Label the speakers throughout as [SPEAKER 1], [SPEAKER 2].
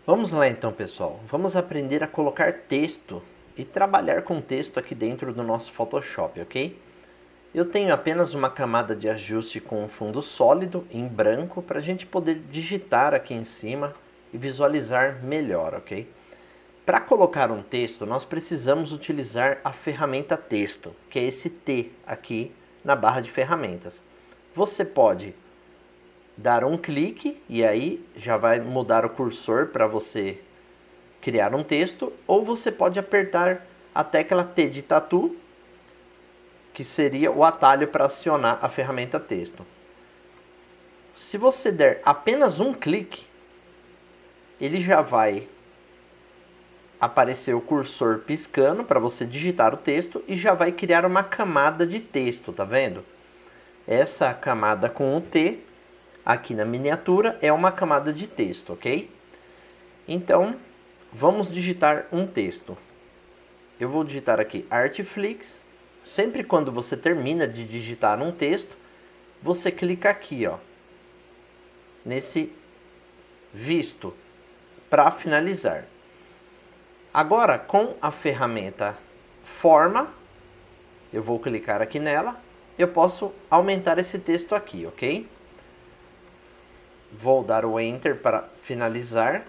[SPEAKER 1] Vamos lá então, pessoal. Vamos aprender a colocar texto e trabalhar com texto aqui dentro do nosso Photoshop, ok? Eu tenho apenas uma camada de ajuste com um fundo sólido em branco para a gente poder digitar aqui em cima e visualizar melhor, ok? Para colocar um texto, nós precisamos utilizar a ferramenta texto, que é esse T aqui na barra de ferramentas. Você pode dar um clique e aí já vai mudar o cursor para você criar um texto, ou você pode apertar a tecla T de tatu, que seria o atalho para acionar a ferramenta texto. Se você der apenas um clique, ele já vai aparecer o cursor piscando para você digitar o texto e já vai criar uma camada de texto, tá vendo? Essa camada com o T aqui na miniatura é uma camada de texto, ok? Então, vamos digitar um texto. Eu vou digitar aqui Artflix. Sempre quando você termina de digitar um texto, você clica aqui, ó, nesse visto para finalizar. Agora, com a ferramenta Forma, eu vou clicar aqui nela, eu posso aumentar esse texto aqui, ok? Vou dar o Enter para finalizar.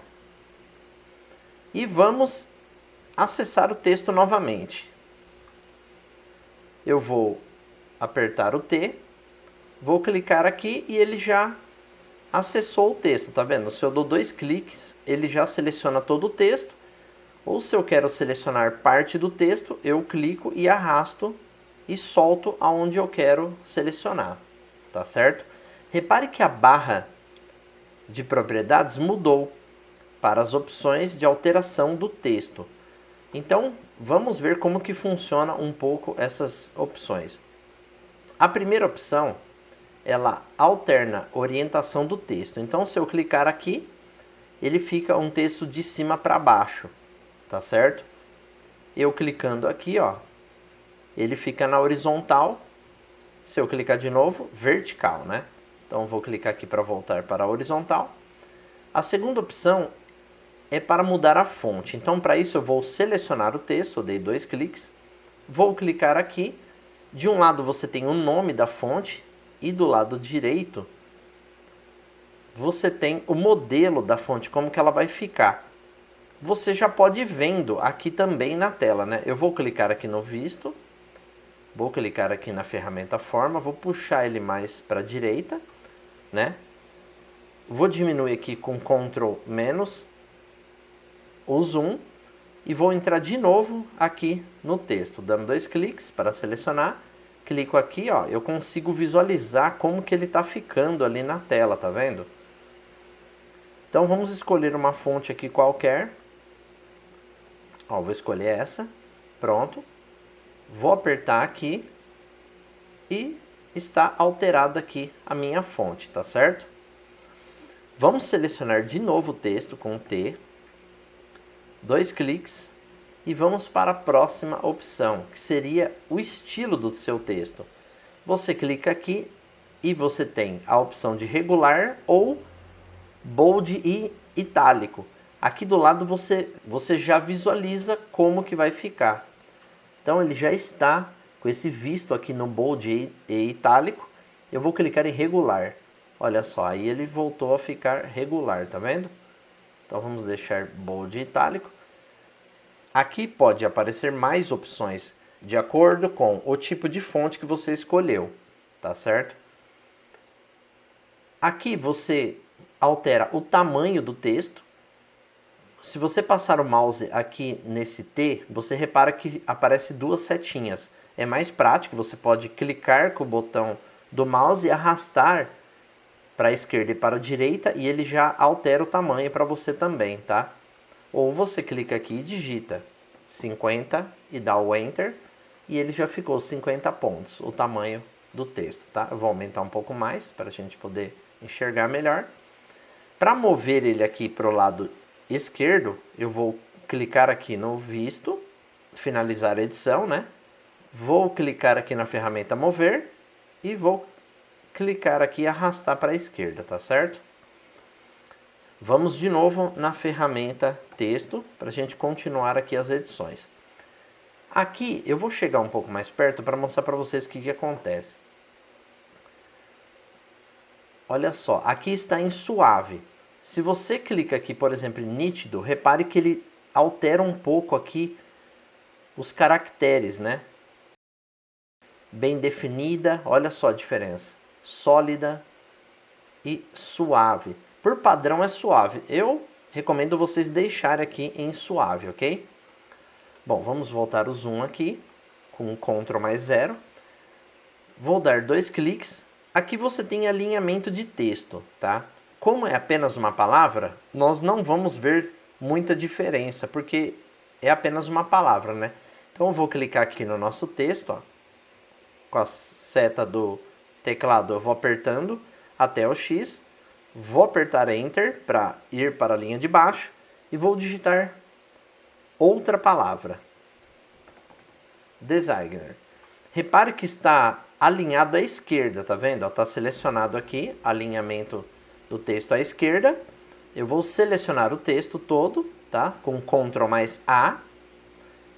[SPEAKER 1] E vamos acessar o texto novamente. Eu vou apertar o T, vou clicar aqui e ele já acessou o texto, tá vendo? Se eu dou dois cliques, ele já seleciona todo o texto. Ou se eu quero selecionar parte do texto, eu clico e arrasto e solto aonde eu quero selecionar, tá certo? Repare que a barra de propriedades mudou para as opções de alteração do texto. Então, vamos ver como que funciona um pouco essas opções. A primeira opção, ela alterna a orientação do texto. Então, se eu clicar aqui, ele fica um texto de cima para baixo, tá certo? Eu clicando aqui, ó, ele fica na horizontal. Se eu clicar de novo, vertical, né? Então, vou clicar aqui para voltar para a horizontal. A segunda opção é para mudar a fonte. Então, para isso, eu vou selecionar o texto, eu dei dois cliques, vou clicar aqui. De um lado você tem o nome da fonte e do lado direito você tem o modelo da fonte, como que ela vai ficar. Você já pode ir vendo aqui também na tela, né? Eu vou clicar aqui no visto, vou clicar aqui na ferramenta forma, vou puxar ele mais para a direita, né? Vou diminuir aqui com Ctrl menos o zoom e vou entrar de novo aqui no texto, dando dois cliques para selecionar. Clico aqui, ó, eu consigo visualizar como que ele está ficando ali na tela, tá vendo? Então vamos escolher uma fonte aqui qualquer. Ó, vou escolher essa. Pronto. Vou apertar aqui e está alterada aqui a minha fonte, tá certo? Vamos selecionar de novo o texto com T. Dois cliques e vamos para a próxima opção, que seria o estilo do seu texto. Você clica aqui e você tem a opção de regular ou bold e itálico. Aqui do lado você já visualiza como que vai ficar. Então ele já está com esse visto aqui no bold e itálico. Eu vou clicar em regular. Olha só, aí ele voltou a ficar regular, tá vendo? Então vamos deixar bold e itálico. Aqui pode aparecer mais opções de acordo com o tipo de fonte que você escolheu, tá certo? Aqui você altera o tamanho do texto. Se você passar o mouse aqui nesse T, você repara que aparece duas setinhas. É mais prático, você pode clicar com o botão do mouse e arrastar para a esquerda e para a direita e ele já altera o tamanho para você também, tá? Ou você clica aqui e digita 50 e dá o Enter e ele já ficou 50 pontos, o tamanho do texto, tá? Eu vou aumentar um pouco mais para a gente poder enxergar melhor. Para mover ele aqui para o lado esquerdo, eu vou clicar aqui no visto, finalizar a edição, né? Vou clicar aqui na ferramenta mover e vou clicar aqui e arrastar para a esquerda, tá certo? Vamos de novo na ferramenta texto para a gente continuar aqui as edições. Aqui eu vou chegar um pouco mais perto para mostrar para vocês o que acontece. Olha só, aqui está em suave. Se você clica aqui, por exemplo, em nítido, repare que ele altera um pouco aqui os caracteres, né? Bem definida, olha só a diferença. Sólida e suave. Por padrão é suave. Eu recomendo vocês deixarem aqui em suave, ok? Bom, vamos voltar o zoom aqui com o Ctrl mais 0. Vou dar 2 cliques. Aqui você tem alinhamento de texto, tá? Como é apenas uma palavra, nós não vamos ver muita diferença, porque é apenas uma palavra, né? Então eu vou clicar aqui no nosso texto, ó, com a seta do teclado eu vou apertando até o X, vou apertar Enter para ir para a linha de baixo e vou digitar outra palavra. Designer. Repare que está alinhado à esquerda, tá vendo? Está selecionado aqui, alinhamento do texto à esquerda. Eu vou selecionar o texto todo, tá? Com Ctrl mais A.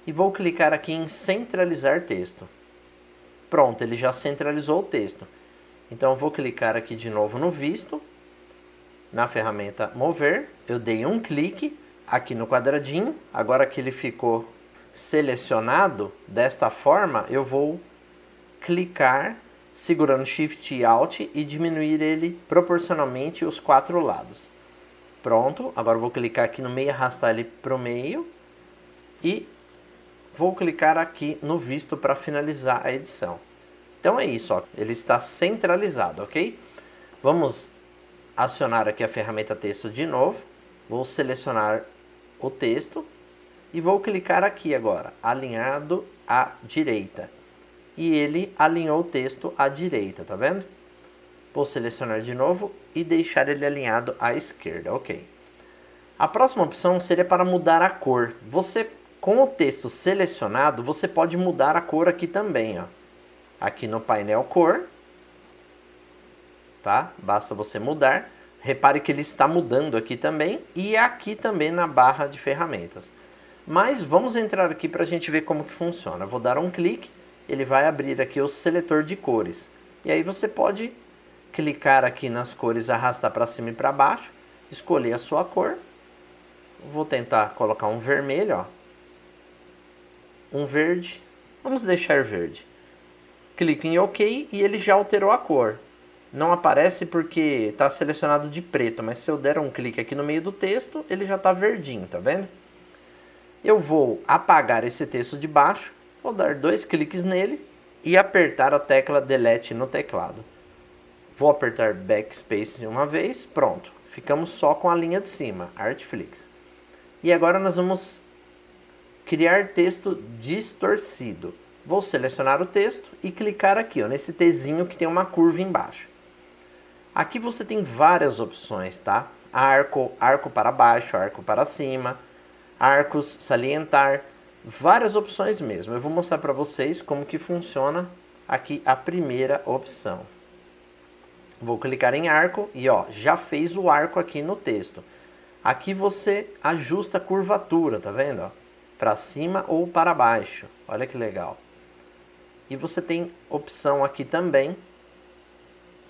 [SPEAKER 1] E vou clicar aqui em centralizar texto. Pronto, ele já centralizou o texto. Então eu vou clicar aqui de novo no visto, na ferramenta mover. Eu dei um clique aqui no quadradinho. Agora que ele ficou selecionado desta forma, eu vou clicar segurando Shift e Alt e diminuir ele proporcionalmente os 4 lados. Pronto, agora eu vou clicar aqui no meio, arrastar ele para o meio e vou clicar aqui no visto para finalizar a edição. Então é isso, ó, ele está centralizado, ok? Vamos acionar aqui a ferramenta texto de novo, vou selecionar o texto e vou clicar aqui agora, alinhado à direita. E ele alinhou o texto à direita, tá vendo? Vou selecionar de novo e deixar ele alinhado à esquerda, ok. A próxima opção seria para mudar a cor. Você, com o texto selecionado, você pode mudar a cor aqui também, ó. Aqui no painel cor, tá? Basta você mudar. Repare que ele está mudando aqui também e aqui também na barra de ferramentas. Mas vamos entrar aqui para a gente ver como que funciona. Eu vou dar um clique. Ele vai abrir aqui o seletor de cores. E aí você pode clicar aqui nas cores, arrastar para cima e para baixo, escolher a sua cor. Vou tentar colocar um vermelho, ó. Um verde. Vamos deixar verde. Clico em OK e ele já alterou a cor. Não aparece porque está selecionado de preto, mas se eu der um clique aqui no meio do texto, ele já está verdinho, tá vendo? Eu vou apagar esse texto de baixo. Vou dar 2 cliques nele e apertar a tecla Delete no teclado. Vou apertar Backspace uma vez, pronto. Ficamos só com a linha de cima, Artflix. E agora nós vamos criar texto distorcido. Vou selecionar o texto e clicar aqui, ó, nesse Tzinho que tem uma curva embaixo. Aqui você tem várias opções, tá? Arco, arco para baixo, arco para cima, arcos, salientar. Várias opções mesmo. Eu vou mostrar para vocês como que funciona aqui a primeira opção. Vou clicar em arco e ó, já fez o arco aqui no texto. Aqui você ajusta a curvatura, tá vendo? Para cima ou para baixo. Olha que legal. E você tem opção aqui também.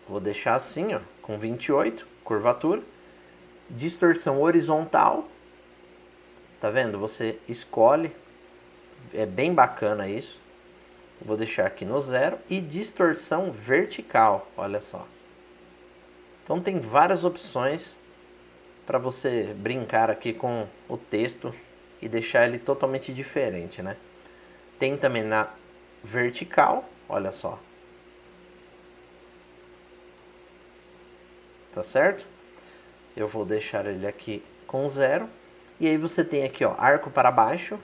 [SPEAKER 1] Vou deixar assim, ó, com 28, curvatura. Distorção horizontal. Tá vendo? Você escolhe. É bem bacana isso. Vou deixar aqui no 0. E distorção vertical. Olha só. Então tem várias opções para você brincar aqui com o texto e deixar ele totalmente diferente, né? Tem também na vertical. Olha só. Tá certo? Eu vou deixar ele aqui com 0. E aí você tem aqui, ó, arco para baixo.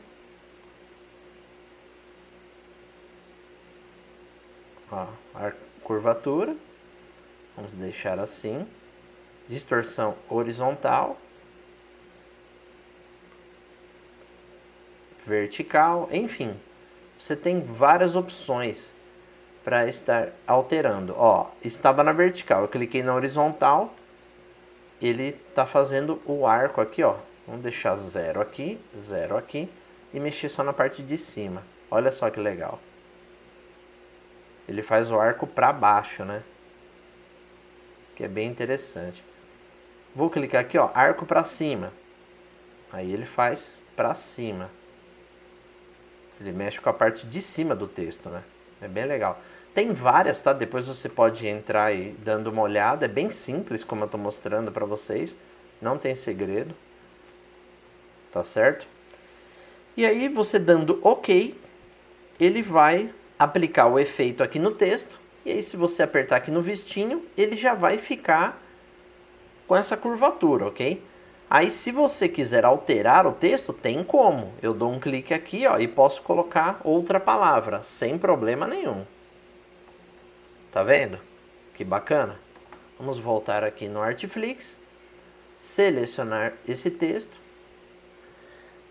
[SPEAKER 1] Ó, curvatura, vamos deixar assim, distorção horizontal, vertical, enfim, você tem várias opções para estar alterando. Ó, estava na vertical, eu cliquei na horizontal, ele está fazendo o arco aqui, ó. Vamos deixar 0 aqui e mexer só na parte de cima. Olha só que legal. Ele faz o arco para baixo, né? Que é bem interessante. Vou clicar aqui, ó, arco para cima. Aí ele faz para cima. Ele mexe com a parte de cima do texto, né? É bem legal. Tem várias, tá? Depois você pode entrar aí dando uma olhada. É bem simples, como eu tô mostrando para vocês. Não tem segredo. Tá certo? E aí, você dando OK, ele vai aplicar o efeito aqui no texto. E aí, se você apertar aqui no vistinho, ele já vai ficar com essa curvatura, ok? Aí, se você quiser alterar o texto, tem como. Eu dou um clique aqui, ó, e posso colocar outra palavra, sem problema nenhum. Tá vendo? Que bacana. Vamos voltar aqui no Artflix, selecionar esse texto.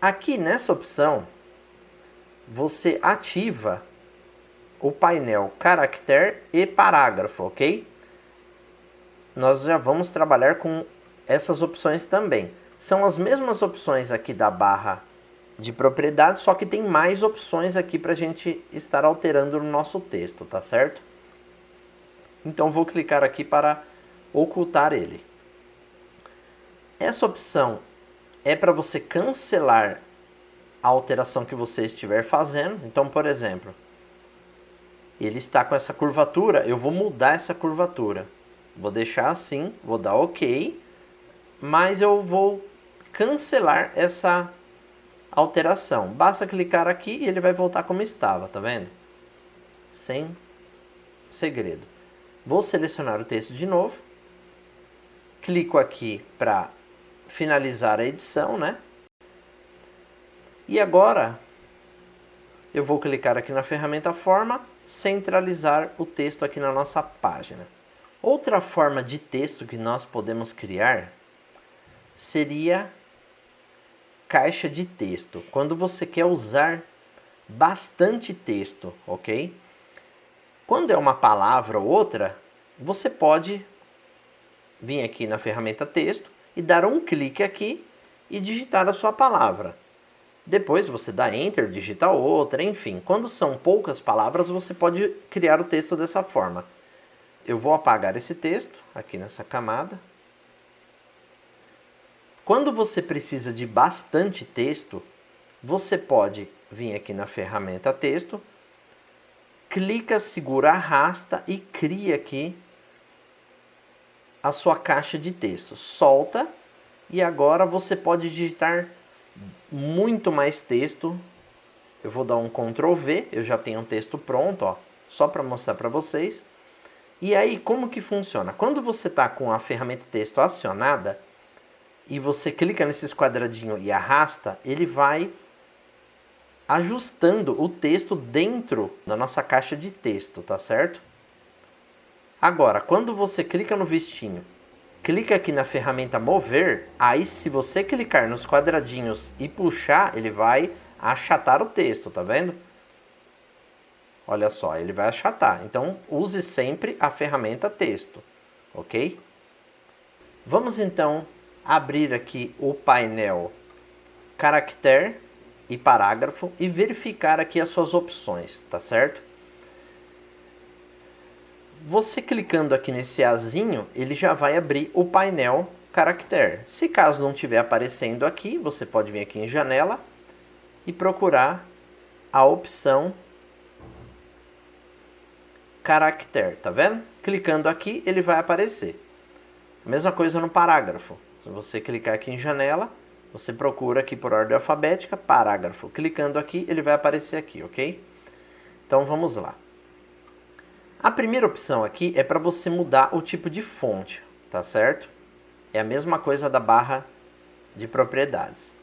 [SPEAKER 1] Aqui nessa opção, você ativa o painel caractere e parágrafo, ok? Nós já vamos trabalhar com essas opções também. São as mesmas opções aqui da barra de propriedades, só que tem mais opções aqui para a gente estar alterando no nosso texto, tá certo? Então vou clicar aqui para ocultar ele. Essa opção é para você cancelar a alteração que você estiver fazendo. Então, por exemplo, ele está com essa curvatura, eu vou mudar essa curvatura. Vou deixar assim, vou dar OK, mas eu vou cancelar essa alteração. Basta clicar aqui e ele vai voltar como estava, tá vendo? Sem segredo. Vou selecionar o texto de novo. Clico aqui para finalizar a edição, né? E agora eu vou clicar aqui na ferramenta forma, centralizar o texto aqui na nossa página. Outra forma de texto que nós podemos criar seria caixa de texto. Quando você quer usar bastante texto, ok? Quando é uma palavra ou outra, você pode vir aqui na ferramenta texto e dar um clique aqui e digitar a sua palavra. Depois você dá Enter, digita outra, enfim. Quando são poucas palavras, você pode criar o texto dessa forma. Eu vou apagar esse texto aqui nessa camada. Quando você precisa de bastante texto, você pode vir aqui na ferramenta texto, clica, segura, arrasta e cria aqui a sua caixa de texto. Solta e agora você pode digitar muito mais texto. Eu vou dar um Ctrl V, eu já tenho um texto pronto, ó, só para mostrar para vocês. E aí, como que funciona? Quando você está com a ferramenta texto acionada e você clica nesses quadradinhos e arrasta, ele vai ajustando o texto dentro da nossa caixa de texto, tá certo? Agora, quando você clica no vistinho, clica aqui na ferramenta mover, aí se você clicar nos quadradinhos e puxar, ele vai achatar o texto, tá vendo? Olha só, ele vai achatar. Então, use sempre a ferramenta texto, ok? Vamos então abrir aqui o painel caractere e parágrafo e verificar aqui as suas opções, tá certo? Você clicando aqui nesse azinho, ele já vai abrir o painel caractere. Se caso não estiver aparecendo aqui, você pode vir aqui em janela e procurar a opção caractere, tá vendo? Clicando aqui, ele vai aparecer. A mesma coisa no parágrafo. Se você clicar aqui em janela, você procura aqui por ordem alfabética, parágrafo. Clicando aqui, ele vai aparecer aqui, ok? Então vamos lá. A primeira opção aqui é para você mudar o tipo de fonte, tá certo? É a mesma coisa da barra de propriedades.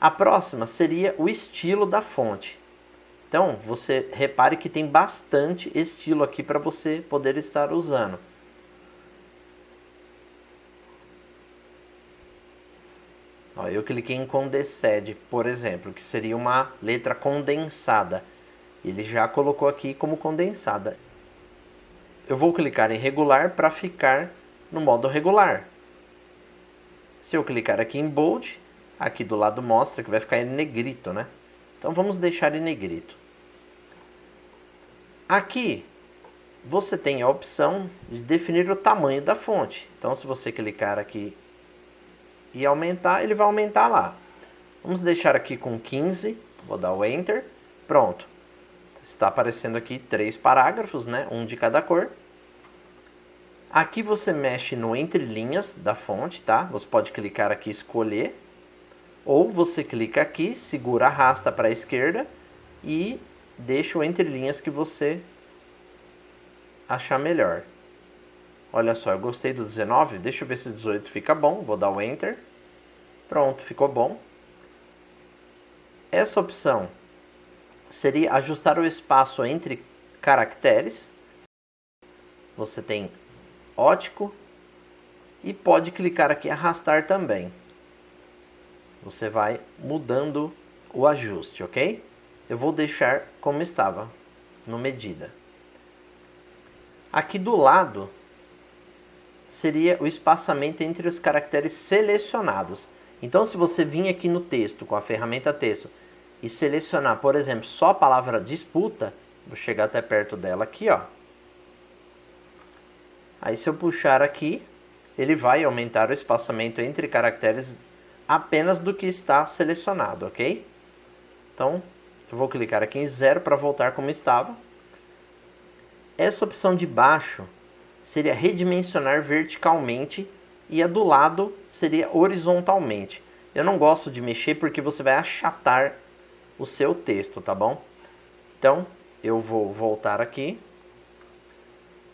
[SPEAKER 1] A próxima seria o estilo da fonte. Então, você repare que tem bastante estilo aqui para você poder estar usando. Ó, eu cliquei em Condensed, por exemplo, que seria uma letra condensada. Ele já colocou aqui como condensada. Eu vou clicar em regular para ficar no modo regular. Se eu clicar aqui em bold, aqui do lado mostra que vai ficar em negrito, né? Então vamos deixar em negrito. Aqui você tem a opção de definir o tamanho da fonte. Então se você clicar aqui e aumentar, ele vai aumentar lá. Vamos deixar aqui com 15, vou dar o Enter, pronto. Está aparecendo aqui 3 parágrafos, né? Um de cada cor. Aqui você mexe no entre linhas da fonte, tá? Você pode clicar aqui e escolher. Ou você clica aqui, segura, arrasta para a esquerda e deixa o entre linhas que você achar melhor. Olha só, eu gostei do 19, deixa eu ver se o 18 fica bom. Vou dar o Enter. Pronto, ficou bom. Essa opção seria ajustar o espaço entre caracteres. Você tem ótico e pode clicar aqui e arrastar também. Você vai mudando o ajuste, ok? Eu vou deixar como estava, no medida. Aqui do lado seria o espaçamento entre os caracteres selecionados. Então se você vir aqui no texto com a ferramenta texto e selecionar, por exemplo, só a palavra disputa, vou chegar até perto dela aqui, ó. Aí se eu puxar aqui, ele vai aumentar o espaçamento entre caracteres apenas do que está selecionado, ok? Então, eu vou clicar aqui em 0 para voltar como estava. Essa opção de baixo seria redimensionar verticalmente e a do lado seria horizontalmente. Eu não gosto de mexer porque você vai achatar o seu texto, tá bom? Então, eu vou voltar aqui,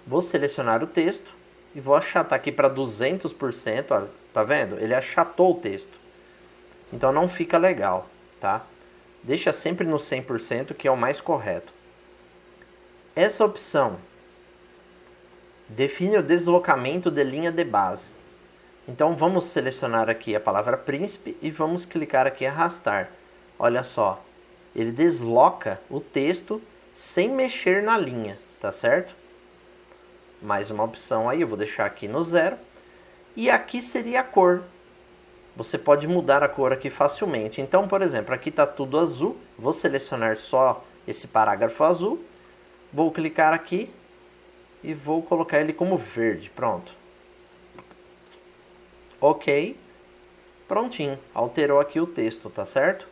[SPEAKER 1] vou selecionar o texto e vou achatar aqui para 200%, ó, tá vendo? Ele achatou o texto. Então não fica legal, tá? Deixa sempre no 100%, que é o mais correto. Essa opção define o deslocamento de linha de base. Então vamos selecionar aqui a palavra príncipe e vamos clicar aqui em arrastar. Olha só, ele desloca o texto sem mexer na linha, tá certo? Mais uma opção aí, eu vou deixar aqui no 0. E aqui seria a cor. Você pode mudar a cor aqui facilmente. Então, por exemplo, aqui está tudo azul. Vou selecionar só esse parágrafo azul. Vou clicar aqui e vou colocar ele como verde. Pronto. Ok. Prontinho. Alterou aqui o texto, tá certo?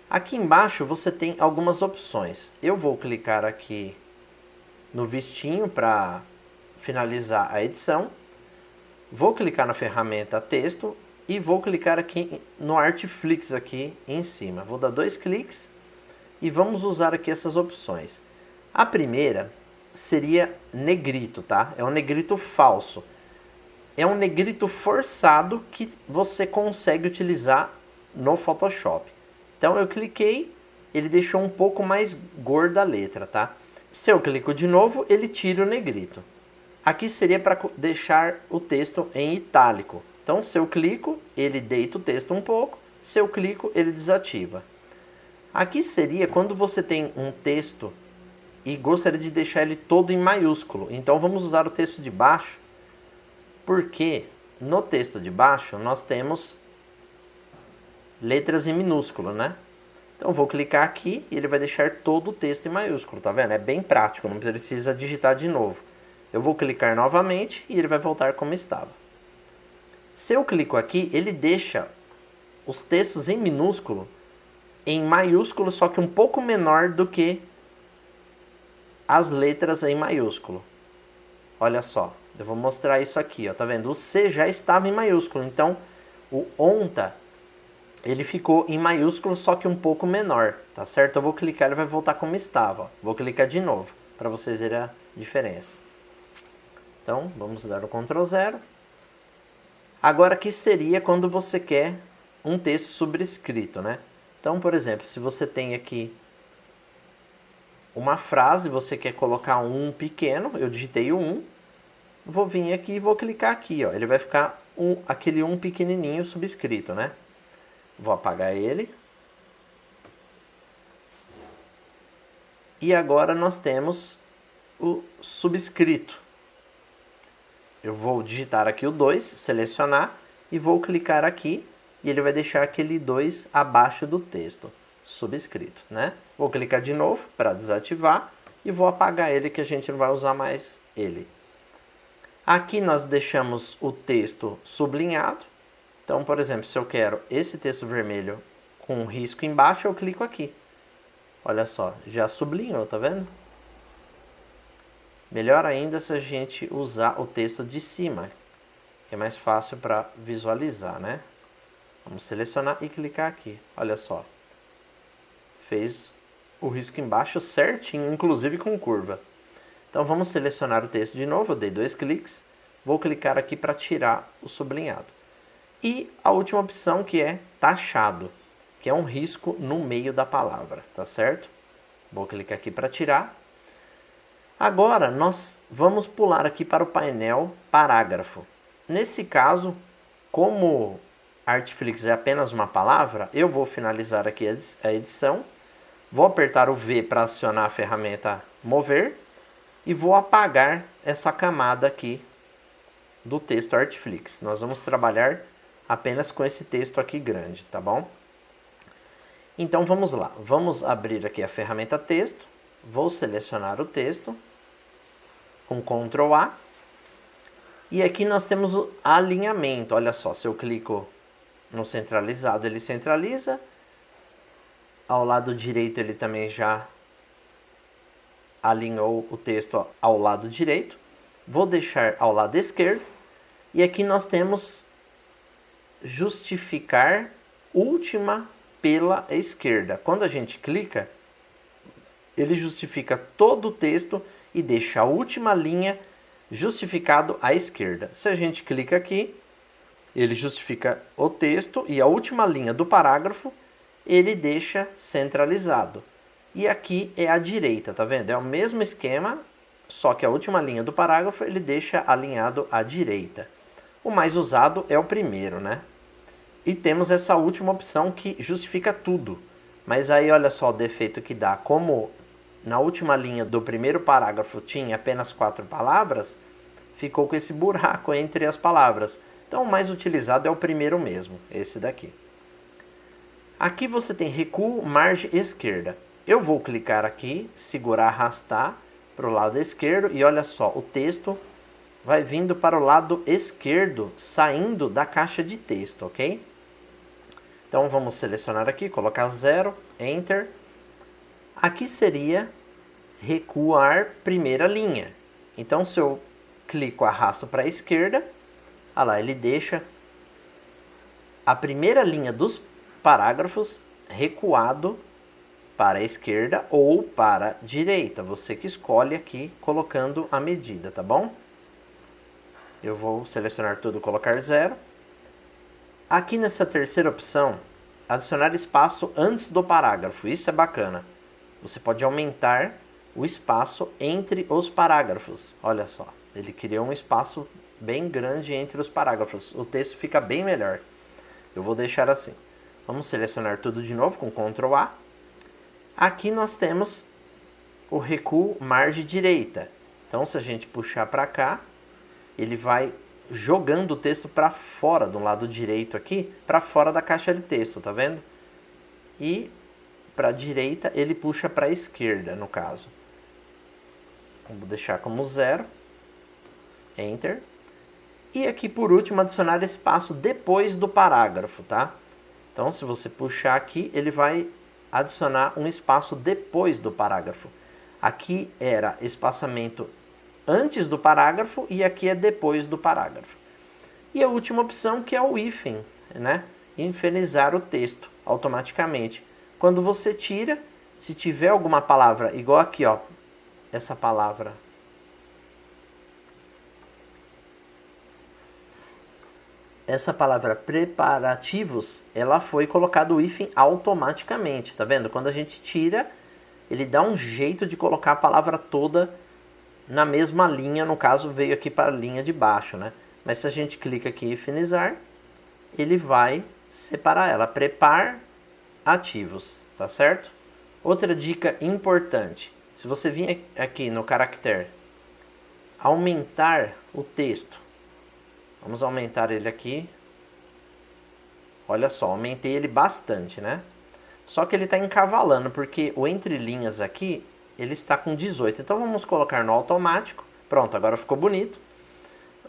[SPEAKER 1] Aqui embaixo você tem algumas opções. Eu vou clicar aqui no vistinho para finalizar a edição. Vou clicar na ferramenta texto e vou clicar aqui no Artflix aqui em cima. Vou dar 2 cliques e vamos usar aqui essas opções. A primeira seria negrito, tá? É um negrito falso. É um negrito forçado que você consegue utilizar no Photoshop. Então eu cliquei, ele deixou um pouco mais gorda a letra, tá? Se eu clico de novo, ele tira o negrito. Aqui seria para deixar o texto em itálico. Então, se eu clico, ele deita o texto um pouco. Se eu clico, ele desativa. Aqui seria quando você tem um texto e gostaria de deixar ele todo em maiúsculo. Então, vamos usar o texto de baixo, porque no texto de baixo nós temos letras em minúsculo, né? Então, eu vou clicar aqui e ele vai deixar todo o texto em maiúsculo, tá vendo? É bem prático, não precisa digitar de novo. Eu vou clicar novamente e ele vai voltar como estava. Se eu clico aqui, ele deixa os textos em minúsculo, em maiúsculo, só que um pouco menor do que as letras em maiúsculo. Olha só, eu vou mostrar isso aqui, ó, tá vendo? O C já estava em maiúsculo, então o onta, ele ficou em maiúsculo, só que um pouco menor, tá certo? Eu vou clicar, ele vai voltar como estava, ó. Vou clicar de novo, para vocês verem a diferença. Então, vamos dar o Ctrl 0. Agora, aqui seria quando você quer um texto sobrescrito, né? Então, por exemplo, se você tem aqui uma frase, você quer colocar um pequeno, eu digitei o 1, vou vir aqui e vou clicar aqui, ó. Ele vai ficar aquele 1 pequenininho subscrito, né? Vou apagar ele. E agora nós temos o subscrito. Eu vou digitar aqui o 2, selecionar e vou clicar aqui e ele vai deixar aquele 2 abaixo do texto subscrito, né? Vou clicar de novo para desativar e vou apagar ele que a gente não vai usar mais ele. Aqui nós deixamos o texto sublinhado. Então, por exemplo, se eu quero esse texto vermelho com um risco embaixo, eu clico aqui. Olha só, já sublinhou, tá vendo? Melhor ainda se a gente usar o texto de cima, que é mais fácil para visualizar, né? Vamos selecionar e clicar aqui. Olha só. Fez o risco embaixo certinho, inclusive com curva. Então vamos selecionar o texto de novo. Eu dei 2 cliques. Vou clicar aqui para tirar o sublinhado. E a última opção que é taxado, que é um risco no meio da palavra, tá certo? Vou clicar aqui para tirar. Agora nós vamos pular aqui para o painel parágrafo. Nesse caso, como Artflix é apenas uma palavra, eu vou finalizar aqui a edição. Vou apertar o V para acionar a ferramenta mover e vou apagar essa camada aqui do texto Artflix. Nós vamos trabalhar apenas com esse texto aqui grande, tá bom? Então vamos lá, vamos abrir aqui a ferramenta texto, vou selecionar o texto com Ctrl A e aqui nós temos o alinhamento. Olha só, se eu clico no centralizado ele centraliza, ao lado direito ele também já alinhou o texto ao lado direito, vou deixar ao lado esquerdo e aqui nós temos justificar última pela esquerda. Quando a gente clica, ele justifica todo o texto e deixa a última linha justificado à esquerda. Se a gente clica aqui, ele justifica o texto e a última linha do parágrafo ele deixa centralizado. E aqui é a direita, tá vendo? É o mesmo esquema, só que a última linha do parágrafo ele deixa alinhado à direita. O mais usado é o primeiro, né? E temos essa última opção que justifica tudo. Mas aí olha só o defeito que dá. Como na última linha do primeiro parágrafo tinha apenas 4 palavras, ficou com esse buraco entre as palavras. Então o mais utilizado é o primeiro mesmo, esse daqui. Aqui você tem recuo, margem esquerda. Eu vou clicar aqui, segurar, arrastar para o lado esquerdo e olha só, o texto vai vindo para o lado esquerdo, saindo da caixa de texto, ok? Então vamos selecionar aqui, colocar 0, Enter. Aqui seria recuar primeira linha. Então se eu clico, arrasto para a esquerda, olha lá, ele deixa a primeira linha dos parágrafos recuado para a esquerda ou para a direita. Você que escolhe aqui colocando a medida, tá bom? Eu vou selecionar tudo, colocar 0. Aqui nessa terceira opção, adicionar espaço antes do parágrafo. Isso é bacana. Você pode aumentar o espaço entre os parágrafos. Olha só, ele criou um espaço bem grande entre os parágrafos. O texto fica bem melhor. Eu vou deixar assim. Vamos selecionar tudo de novo com Ctrl A. Aqui nós temos o recuo margem direita. Então se a gente puxar para cá, ele vai jogando o texto para fora, do lado direito aqui, para fora da caixa de texto, tá vendo? E para a direita ele puxa para a esquerda, no caso. Vou deixar como 0. Enter. E aqui por último adicionar espaço depois do parágrafo, tá? Então se você puxar aqui, ele vai adicionar um espaço depois do parágrafo. Aqui era espaçamento antes do parágrafo e aqui é depois do parágrafo. E a última opção que é o hífen, né? Infernizar o texto automaticamente. Quando você tira, se tiver alguma palavra igual aqui, ó, essa palavra. Essa palavra preparativos, ela foi colocado o hífen automaticamente, tá vendo? Quando a gente tira, ele dá um jeito de colocar a palavra toda na mesma linha, no caso veio aqui para a linha de baixo, né? Mas se a gente clica aqui em hífenizar, ele vai separar ela, preparativos, tá certo? Outra dica importante, se você vir aqui no caractere, aumentar o texto, Vamos aumentar ele aqui. Olha só, aumentei ele bastante, né? Só que ele está encavalando, porque o entre linhas aqui, ele está com 18. Então vamos colocar no automático. Pronto, agora ficou bonito.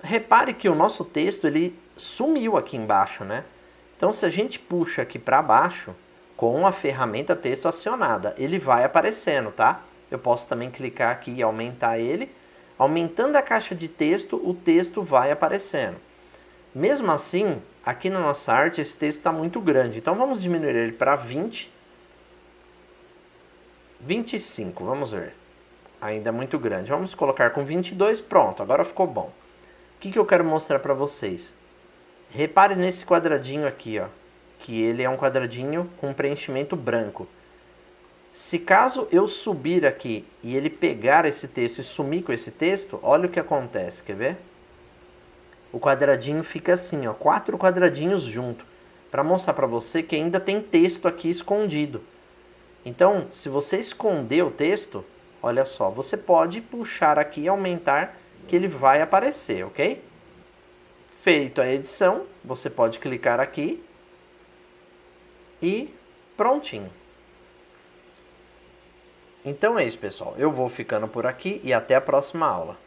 [SPEAKER 1] Repare que o nosso texto, ele sumiu aqui embaixo, né? Então se a gente puxa aqui para baixo, com a ferramenta texto acionada, ele vai aparecendo, tá? Eu posso também clicar aqui e aumentar ele. Aumentando a caixa de texto, o texto vai aparecendo. Mesmo assim, aqui na nossa arte, esse texto está muito grande. Então vamos diminuir ele para 20. 25, vamos ver. Ainda é muito grande. Vamos colocar com 22, pronto, agora ficou bom. O que eu quero mostrar para vocês? Repare nesse quadradinho aqui, ó, que ele é um quadradinho com preenchimento branco. Se caso eu subir aqui e ele pegar esse texto e sumir com esse texto, olha o que acontece, quer ver? O quadradinho fica assim, ó, 4 quadradinhos junto, para mostrar para você que ainda tem texto aqui escondido. Então, se você esconder o texto, olha só, você pode puxar aqui e aumentar que ele vai aparecer, ok? Feito a edição, você pode clicar aqui e prontinho. Então é isso, pessoal. Eu vou ficando por aqui e até a próxima aula.